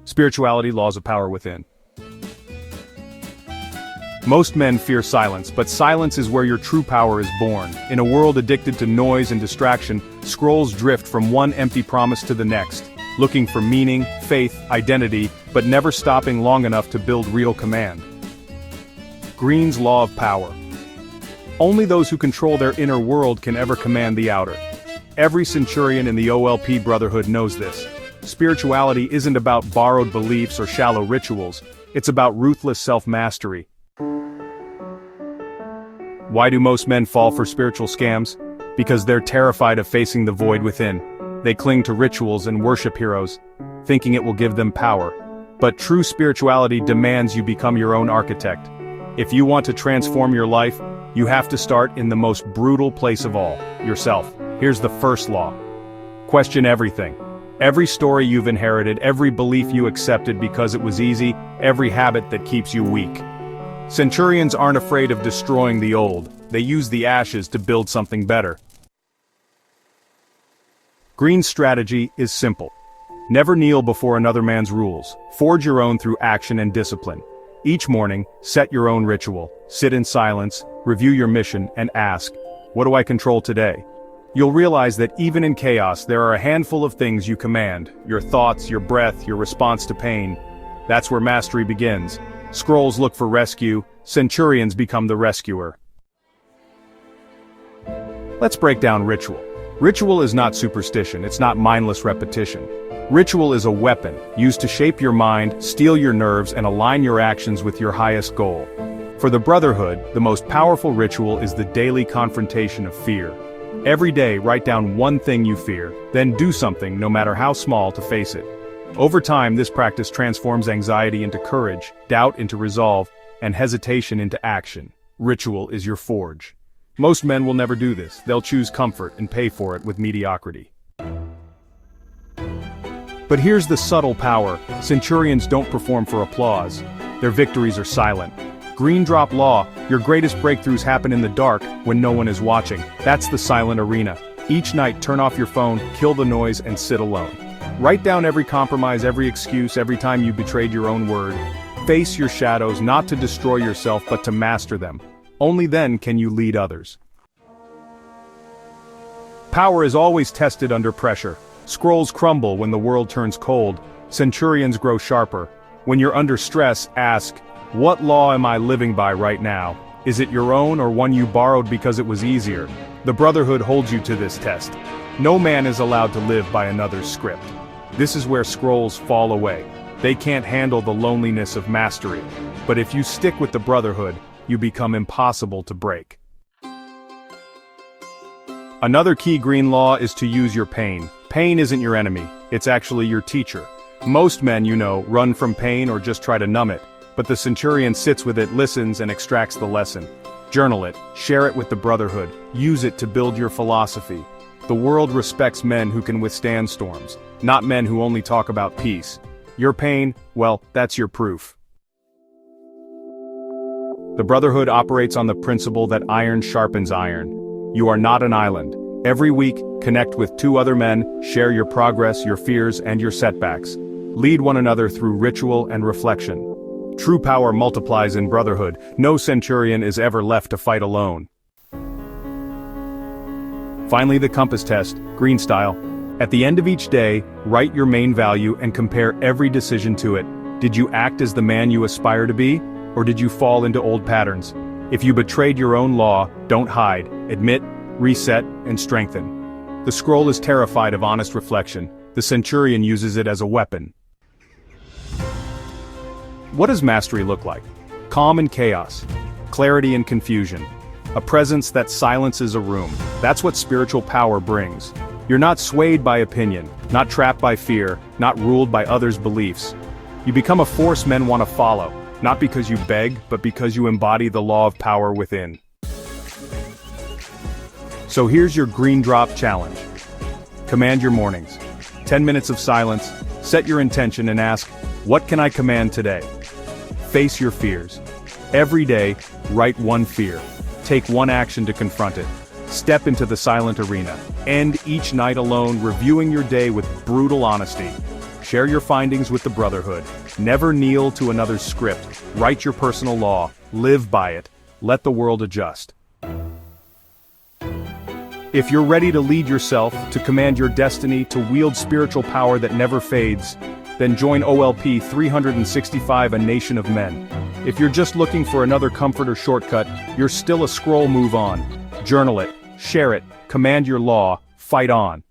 Spirituality, laws of power within. Most men fear silence, but silence is where your true power is born. In a world addicted to noise and distraction, scrolls drift from one empty promise to the next, looking for meaning, faith, identity, but never stopping long enough to build real command. Greene's law of power. Only those who control their inner world can ever command the outer. Every centurion in the OLP Brotherhood knows this. Spirituality isn't about borrowed beliefs or shallow rituals, it's about ruthless self-mastery. Why do most men fall for spiritual scams? Because they're terrified of facing the void within. They cling to rituals and worship heroes, thinking it will give them power. But true spirituality demands you become your own architect. If you want to transform your life, you have to start in the most brutal place of all, yourself. Here's the first law. Question everything. Every story you've inherited, every belief you accepted because it was easy, every habit that keeps you weak. Centurions aren't afraid of destroying the old, they use the ashes to build something better. Greene's strategy is simple. Never kneel before another man's rules, forge your own through action and discipline. Each morning, set your own ritual, sit in silence, review your mission, and ask, what do I control today? You'll realize that even in chaos there are a handful of things you command, your thoughts, your breath, your response to pain. That's where mastery begins. Scrolls look for rescue, centurions become the rescuer. Let's break down ritual. Ritual is not superstition, it's not mindless repetition. Ritual is a weapon, used to shape your mind, steel your nerves, and align your actions with your highest goal. For the Brotherhood, the most powerful ritual is the daily confrontation of fear. Every day, write down one thing you fear, then do something, no matter how small, to face it. Over time, this practice transforms anxiety into courage, doubt into resolve, and hesitation into action. Ritual is your forge. Most men will never do this. They'll choose comfort and pay for it with mediocrity. But here's the subtle power. Centurions don't perform for applause. Their victories are silent. Greene drop law, your greatest breakthroughs happen in the dark, when no one is watching. That's the silent arena. Each night, turn off your phone, kill the noise, and sit alone. Write down every compromise, every excuse, every time you betrayed your own word. Face your shadows, not to destroy yourself, but to master them. Only then can you lead others. Power is always tested under pressure. Scrolls crumble when the world turns cold. Centurions grow sharper. When you're under stress, ask, what law am I living by right now? Is it your own or one you borrowed because it was easier? The Brotherhood holds you to this test. No man is allowed to live by another's script. This is where scrolls fall away. They can't handle the loneliness of mastery. But if you stick with the Brotherhood, you become impossible to break. Another key Greene law is to use your pain. Pain isn't your enemy, it's actually your teacher. Most men, run from pain or just try to numb it. But the centurion sits with it, listens, and extracts the lesson. Journal it, share it with the Brotherhood, use it to build your philosophy. The world respects men who can withstand storms, not men who only talk about peace. Your pain, well, that's your proof. The Brotherhood operates on the principle that iron sharpens iron. You are not an island. Every week, connect with 2 other men, share your progress, your fears, and your setbacks. Lead one another through ritual and reflection. True power multiplies in Brotherhood. No centurion is ever left to fight alone. Finally, the compass test, Greene style. At the end of each day, write your main value and compare every decision to it. Did you act as the man you aspire to be, or did you fall into old patterns? If you betrayed your own law, don't hide. Admit, reset, and strengthen. The scroll is terrified of honest reflection. The centurion uses it as a weapon. What does mastery look like? Calm in chaos, clarity in confusion, a presence that silences a room. That's what spiritual power brings. You're not swayed by opinion, not trapped by fear, not ruled by others' beliefs. You become a force men want to follow, not because you beg, but because you embody the law of power within. So here's your Greene drop challenge. Command your mornings. 10 minutes of silence, set your intention and ask, what can I command today? Face your fears. Every day, write one fear. Take one action to confront it. Step into the silent arena. End each night alone, reviewing your day with brutal honesty. Share your findings with the Brotherhood. Never kneel to another's script. Write your personal law. Live by it. Let the world adjust. If you're ready to lead yourself, to command your destiny, to wield spiritual power that never fades, then join OLP 365, a nation of men. If you're just looking for another comfort or shortcut, you're still a scroll. Move on. Journal it, share it, command your law, fight on.